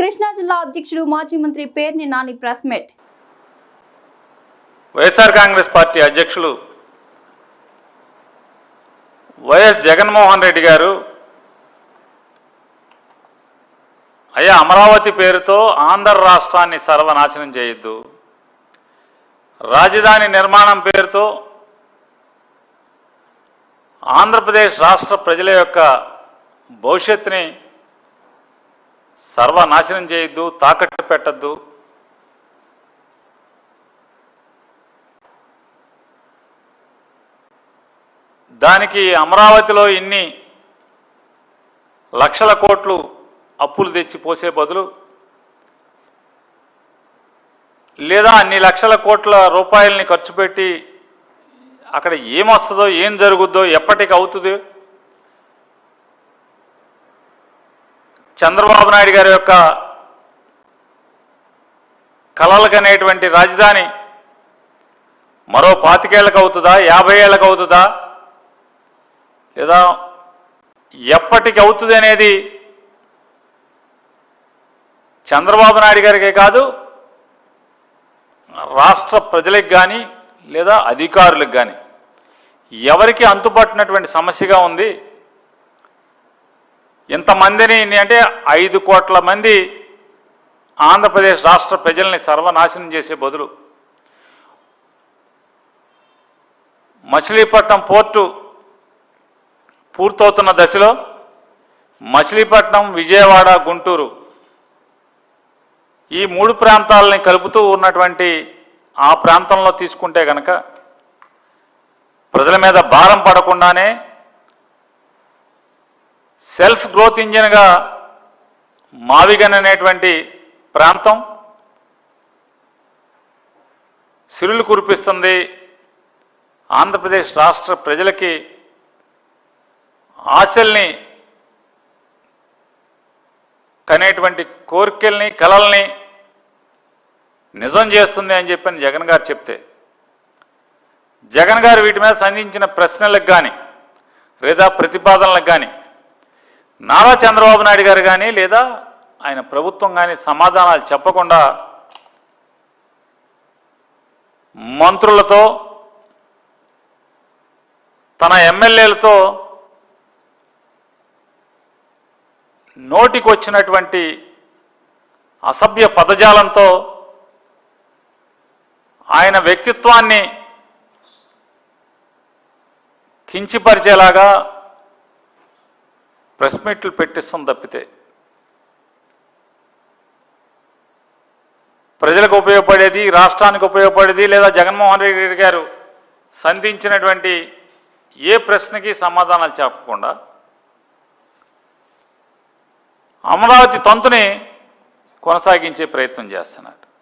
కృష్ణా జిల్లా అధ్యక్షుడు మాజీ మంత్రి Perni Nani press meet. YSR Congress party అధ్యక్షులు వైఎస్ జగన్మోహన్ రెడ్డి గారు అయ్యా అమరావతి పేరుతో ఆంధ్ర రాష్ట్రాన్ని సర్వనాశనం చేయొద్దు, రాజధాని నిర్మాణం పేరుతో ఆంధ్రప్రదేశ్ రాష్ట్ర ప్రజల యొక్క భవిష్యత్తుని సర్వనాశనం చేయొద్దు, తాకట్టు పెట్టద్దు. దానికి అమరావతిలో ఇన్ని లక్షల కోట్లు అప్పులు తెచ్చి పోసే బదులు లేదా అన్ని లక్షల కోట్ల రూపాయలని ఖర్చు పెట్టి అక్కడ ఏమొస్తుందో ఏం జరుగుద్దో ఎప్పటికి అవుతుందో చంద్రబాబు నాయుడు గారి యొక్క కలలుగనేటువంటి రాజధాని మరో 25 ఏళ్ళకు అవుతుందా, 50 ఏళ్ళకు అవుతుందా, లేదా ఎప్పటికి అవుతుంది అనేది చంద్రబాబు నాయుడు గారికే కాదు, రాష్ట్ర ప్రజలకు కానీ లేదా అధికారులకు కానీ ఎవరికి అంతుపట్టినటువంటి సమస్యగా ఉంది. ఇంతమందిని అంటే 5 కోట్ల మంది ఆంధ్రప్రదేశ్ రాష్ట్ర ప్రజల్ని సర్వనాశనం చేసే బదులు మచిలీపట్నం పోర్టు పూర్తవుతున్న దశలో మచిలీపట్నం, విజయవాడ, గుంటూరు ఈ 3 ప్రాంతాలని కలుపుతూ ఉన్నటువంటి ఆ ప్రాంతంలో తీసుకుంటే కనుక ప్రజల మీద భారం పడకుండానే సెల్ఫ్ గ్రోత్ ఇంజిన్గా మావిగన్ అనేటువంటి ప్రాంతం సిరులు కురిపిస్తుంది. ఆంధ్రప్రదేశ్ రాష్ట్ర ప్రజలకి ఆశల్ని కనేటువంటి కోరికల్ని కలల్ని నిజం చేస్తుంది అని చెప్పని జగన్ గారు చెప్తే జగన్ గారు వీటి మీద సంధించిన ప్రశ్నలకు కానీ లేదా ప్రతిపాదనలకు కానీ నారా చంద్రబాబు నాయుడు గారు కానీ లేదా ఆయన ప్రభుత్వం కానీ సమాధానాలు చెప్పకుండా మంత్రులతో తన ఎమ్మెల్యేలతో నోటికి వచ్చినటువంటి అసభ్య పదజాలంతో ఆయన వ్యక్తిత్వాన్ని కించపరిచేలాగా ప్రెస్ మీట్లు పెట్టిస్తుంది తప్పితే ప్రజలకు ఉపయోగపడేది, రాష్ట్రానికి ఉపయోగపడేది లేదా జగన్మోహన్ రెడ్డి గారు సంధించినటువంటి ఏ ప్రశ్నకి సమాధానాలు చెప్పకుండా అమరావతి తంతుని కొనసాగించే ప్రయత్నం చేస్తున్నారు.